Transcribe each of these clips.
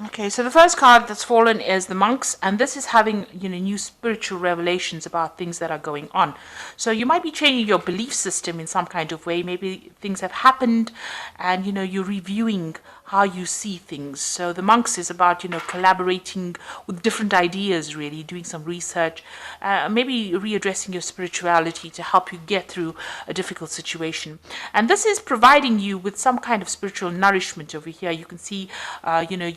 Okay, so the first card that's fallen is the monks, and this is having new spiritual revelations about things that are going on. So you might be changing your belief system in some kind of way. Maybe things have happened, and you're reviewing how you see things. So the monks is about collaborating with different ideas, really doing some research, maybe readdressing your spirituality to help you get through a difficult situation. And this is providing you with some kind of spiritual nourishment over here. You can see,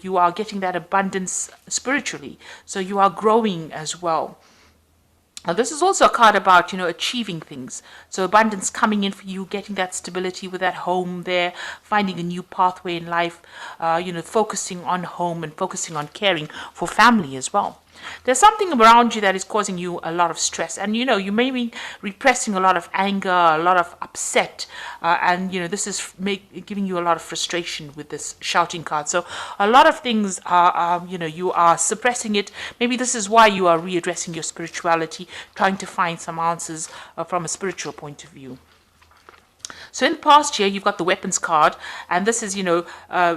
you are getting that abundance spiritually. So you are growing as well. Now, this is also a card about, achieving things. So abundance coming in for you, getting that stability with that home there, finding a new pathway in life, focusing on home and focusing on caring for family as well. There's something around you that is causing you a lot of stress, and you may be repressing a lot of anger, a lot of upset, and this is giving you a lot of frustration with this shouting card. So a lot of things are you are suppressing it. Maybe this is why you are readdressing your spirituality, trying to find some answers from a spiritual point of view. So in the past year, you've got the weapons card, and this is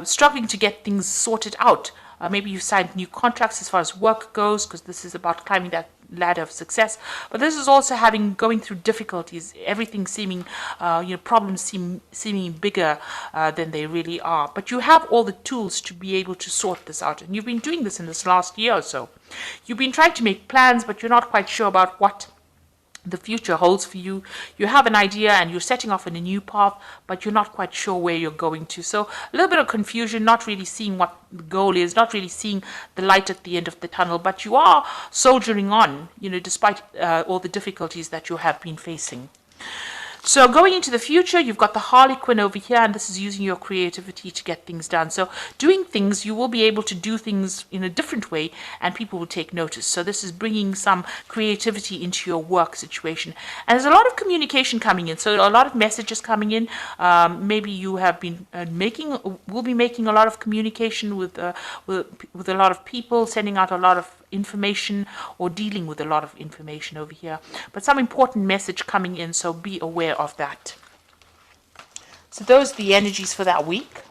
struggling to get things sorted out. Maybe you've signed new contracts as far as work goes, because this is about climbing that ladder of success. But this is also going through difficulties, everything seeming, problems seeming bigger than they really are. But you have all the tools to be able to sort this out. And you've been doing this in this last year or so. You've been trying to make plans, but you're not quite sure about what the future holds for you. You have an idea and you're setting off on a new path, but you're not quite sure where you're going to. So a little bit of confusion, not really seeing what the goal is, not really seeing the light at the end of the tunnel, but you are soldiering on, despite all the difficulties that you have been facing. So going into the future, you've got the Harlequin over here, and this is using your creativity to get things done. So doing things, you will be able to do things in a different way, and people will take notice. So this is bringing some creativity into your work situation. And there's a lot of communication coming in, so a lot of messages coming in. Maybe you have been will be making a lot of communication with a lot of people, sending out a lot of information or dealing with a lot of information over here, but some important message coming in, so be aware of that. So those are the energies for that week.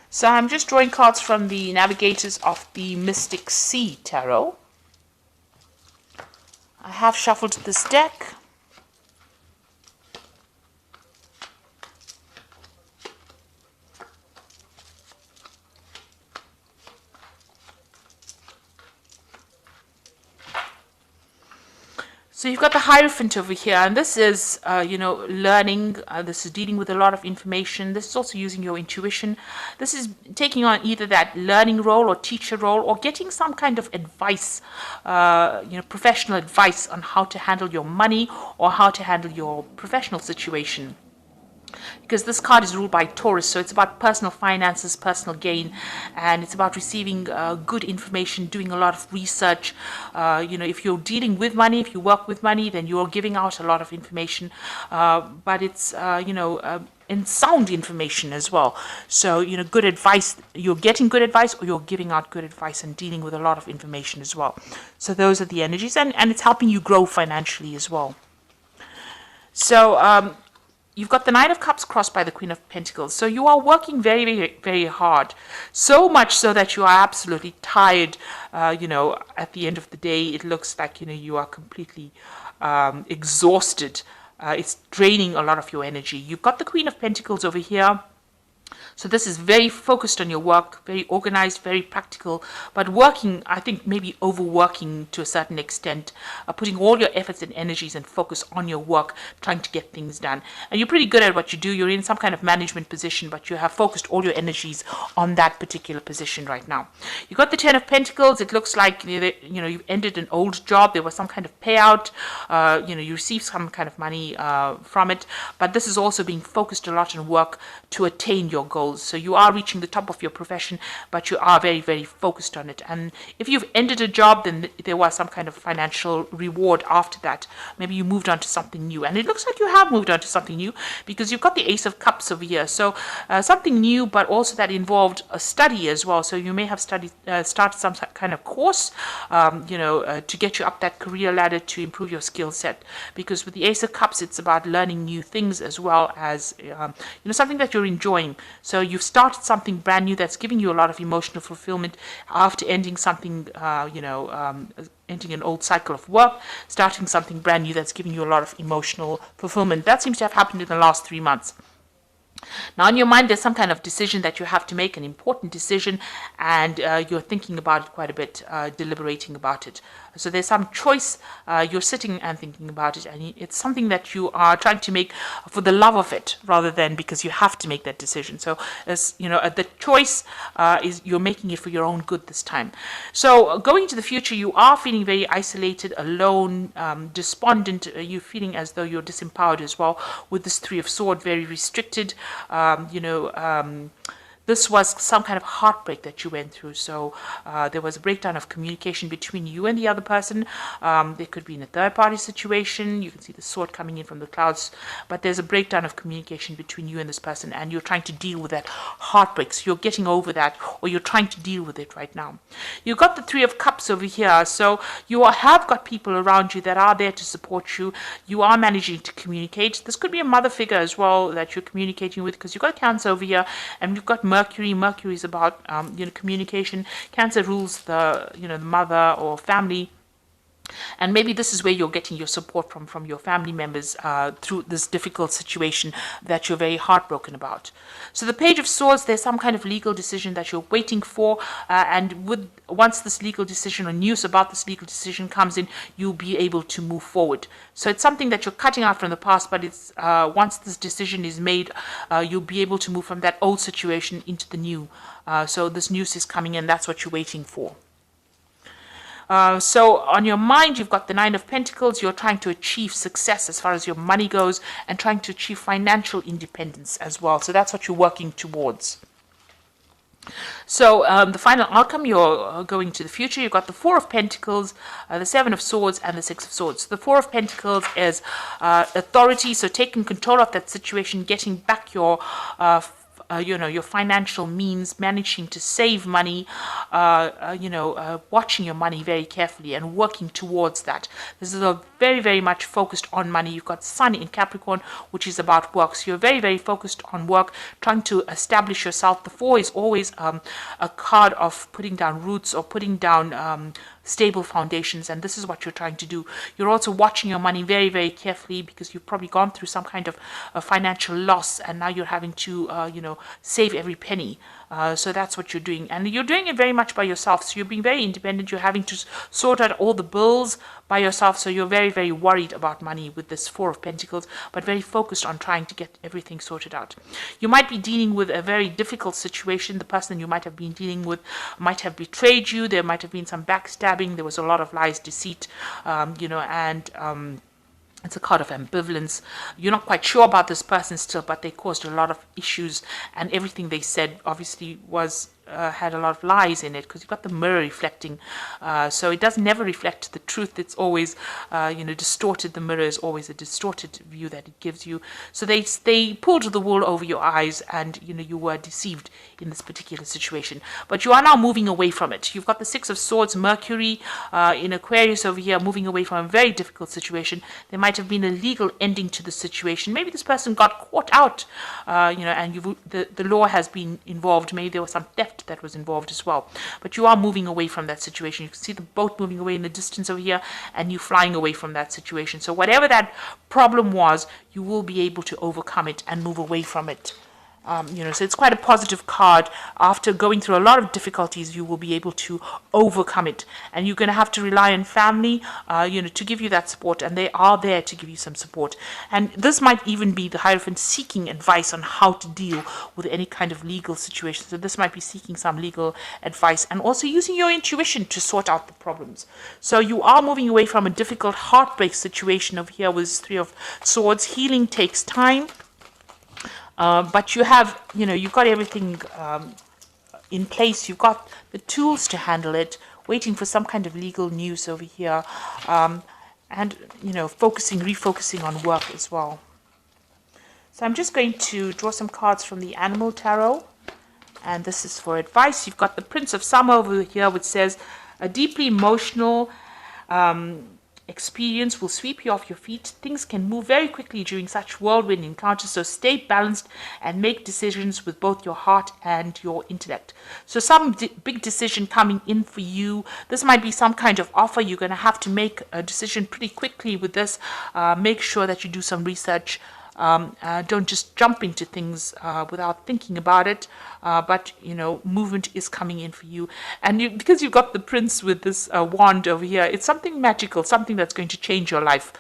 So I'm just drawing cards from the Navigators of the Mystic Sea Tarot. I have shuffled this deck. So you've got the Hierophant over here, and this is, learning. This is dealing with a lot of information. This is also using your intuition. This is taking on either that learning role or teacher role, or getting some kind of advice, professional advice on how to handle your money or how to handle your professional situation. Because this card is ruled by Taurus, so it's about personal finances, personal gain, and it's about receiving good information, doing a lot of research. If you're dealing with money, if you work with money, then you're giving out a lot of information, but it's and sound information as well. So good advice, you're getting good advice, or you're giving out good advice and dealing with a lot of information as well. So those are the energies, and it's helping you grow financially as well. So you've got the Nine of Cups crossed by the Queen of Pentacles. So you are working very, very, very hard. So much so that you are absolutely tired. At the end of the day, it looks like, you are completely exhausted. It's draining a lot of your energy. You've got the Queen of Pentacles over here. So this is very focused on your work, very organized, very practical, but working, I think maybe overworking to a certain extent, putting all your efforts and energies and focus on your work, trying to get things done. And you're pretty good at what you do. You're in some kind of management position, but you have focused all your energies on that particular position right now. You've got the Ten of Pentacles. It looks like, you've ended an old job. There was some kind of payout. You received some kind of money from it, but this is also being focused a lot on work to attain your your goals. So you are reaching the top of your profession, but you are very, very focused on it. And if you've ended a job, then there was some kind of financial reward after that. Maybe you moved on to something new. And it looks like you have moved on to something new, because you've got the Ace of Cups over here. So something new, but also that involved a study as well. So you may have started some kind of course, to get you up that career ladder, to improve your skill set. Because with the Ace of Cups, it's about learning new things as well as something that you're enjoying. So you've started something brand new that's giving you a lot of emotional fulfillment after ending something, ending an old cycle of work, starting something brand new that's giving you a lot of emotional fulfillment. That seems to have happened in the last 3 months. Now, in your mind, there's some kind of decision that you have to make, an important decision, and you're thinking about it quite a bit, deliberating about it. So there's some choice, you're sitting and thinking about it, and it's something that you are trying to make for the love of it, rather than because you have to make that decision. So, the choice is you're making it for your own good this time. So going into the future, you are feeling very isolated, alone, despondent. You're feeling as though you're disempowered as well, with this Three of Swords, very restricted. This was some kind of heartbreak that you went through. So there was a breakdown of communication between you and the other person. There could be in a third-party situation. You can see the sword coming in from the clouds. But there's a breakdown of communication between you and this person, and you're trying to deal with that heartbreak. So you're getting over that, or you're trying to deal with it right now. You've got the Three of Cups over here. So you have got people around you that are there to support you. You are managing to communicate. This could be a mother figure as well that you're communicating with, because you've got Cancer over here, and you've got Mercury. Mercury is about communication. Cancer rules the mother or family. And maybe this is where you're getting your support from your family members through this difficult situation that you're very heartbroken about. So the Page of Swords, there's some kind of legal decision that you're waiting for, and once this legal decision or news about this legal decision comes in, you'll be able to move forward. So it's something that you're cutting out from the past, but it's once this decision is made, you'll be able to move from that old situation into the new. So this news is coming in. That's what you're waiting for. So on your mind, you've got the Nine of Pentacles. You're trying to achieve success as far as your money goes, and trying to achieve financial independence as well. So that's what you're working towards. So the final outcome, you're going to the future. You've got the Four of Pentacles, the Seven of Swords, and the Six of Swords. The Four of Pentacles is authority, so taking control of that situation, getting back your your financial means, managing to save money, watching your money very carefully and working towards that. This is a very, very much focused on money. You've got Sun in Capricorn, which is about work. So you're very, very focused on work, trying to establish yourself. The Four is always a card of putting down roots, or putting down stable foundations, and this is what you're trying to do. You're also watching your money very, very carefully, because you've probably gone through some kind of financial loss, and now you're having to save every penny. So that's what you're doing, and you're doing it very much by yourself. So you're being very independent. You're having to sort out all the bills by yourself. So you're very, very worried about money with this Four of Pentacles, but very focused on trying to get everything sorted out. You might be dealing with a very difficult situation. The person you might have been dealing with might have betrayed you. There might have been some backstabbing. There was a lot of lies, deceit, it's a card of ambivalence. You're not quite sure about this person still, but they caused a lot of issues, and everything they said obviously was had a lot of lies in it, because you've got the mirror reflecting. So it does never reflect the truth. It's always, distorted. The mirror is always a distorted view that it gives you. So they pulled the wool over your eyes, and you were deceived in this particular situation. But you are now moving away from it. You've got the Six of Swords, Mercury in Aquarius over here, moving away from a very difficult situation. There might have been a legal ending to the situation. Maybe this person got caught out, and the law has been involved. Maybe there was some theft that was involved as well. But you are moving away from that situation. You can see the boat moving away in the distance over here, and you flying away from that situation. So whatever that problem was, you will be able to overcome it and move away from it. So it's quite a positive card. After going through a lot of difficulties, you will be able to overcome it, and you're going to have to rely on family, to give you that support, and they are there to give you some support. And this might even be the Hierophant seeking advice on how to deal with any kind of legal situation. So this might be seeking some legal advice, and also using your intuition to sort out the problems. So you are moving away from a difficult heartbreak situation over here with Three of Swords. Healing takes time. But you have, you've got everything in place. You've got the tools to handle it, waiting for some kind of legal news over here, and, refocusing on work as well. So I'm just going to draw some cards from the Animal Tarot, and this is for advice. You've got the Prince of Summer over here, which says, a deeply emotional experience will sweep you off your feet. Things can move very quickly during such whirlwind encounters, so stay balanced and make decisions with both your heart and your intellect. So some big decision coming in for you. This might be some kind of offer. You're going to have to make a decision pretty quickly with this. Make sure that you do some research. Don't just jump into things without thinking about it, but movement is coming in for you, and because you've got the prince with this wand over here, it's something magical, something that's going to change your life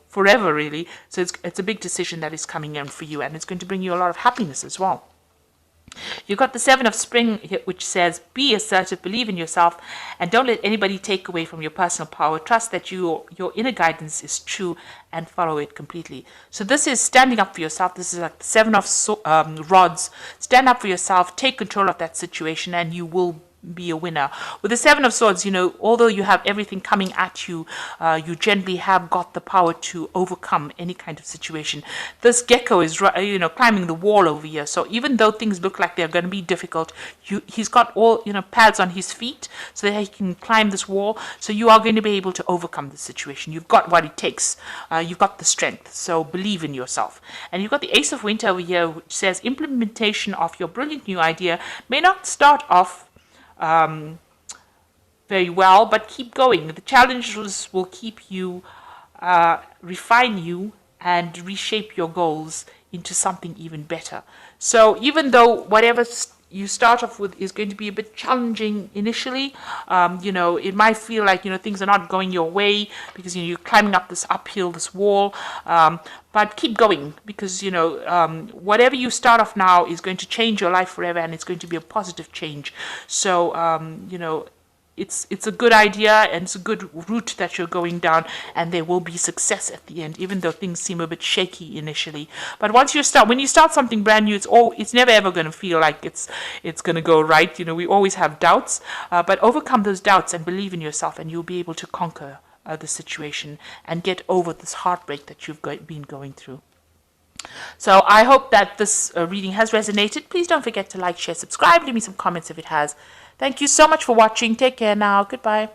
forever, really. So it's a big decision that is coming in for you, and it's going to bring you a lot of happiness as well. You've got the Seven of Spring, which says, be assertive, believe in yourself, and don't let anybody take away from your personal power. Trust that your inner guidance is true and follow it completely. So this is standing up for yourself. This is like the Seven of Rods. Stand up for yourself, take control of that situation, and you will be a winner. With the Seven of Swords, although you have everything coming at you, you generally have got the power to overcome any kind of situation. This gecko is, climbing the wall over here. So even though things look like they're going to be difficult, he's got all, pads on his feet so that he can climb this wall. So you are going to be able to overcome the situation. You've got what it takes. You've got the strength. So believe in yourself. And you've got the Ace of Winter over here, which says implementation of your brilliant new idea may not start off very well, but keep going. The challenges will keep you, refine you, and reshape your goals into something even better. So even though whatever you start off with is going to be a bit challenging initially, it might feel like things are not going your way because you're climbing up this uphill, this wall, but keep going, because whatever you start off now is going to change your life forever, and it's going to be a positive change. So it's a good idea, and it's a good route that you're going down, and there will be success at the end, even though things seem a bit shaky initially. But when you start something brand new, it's never ever going to feel like it's going to go right. We always have doubts, but overcome those doubts and believe in yourself, and you'll be able to conquer the situation and get over this heartbreak that you've been going through. So I hope that this reading has resonated. Please don't forget to like, share, subscribe. Leave me some comments if it has. Thank you so much for watching. Take care now. Goodbye.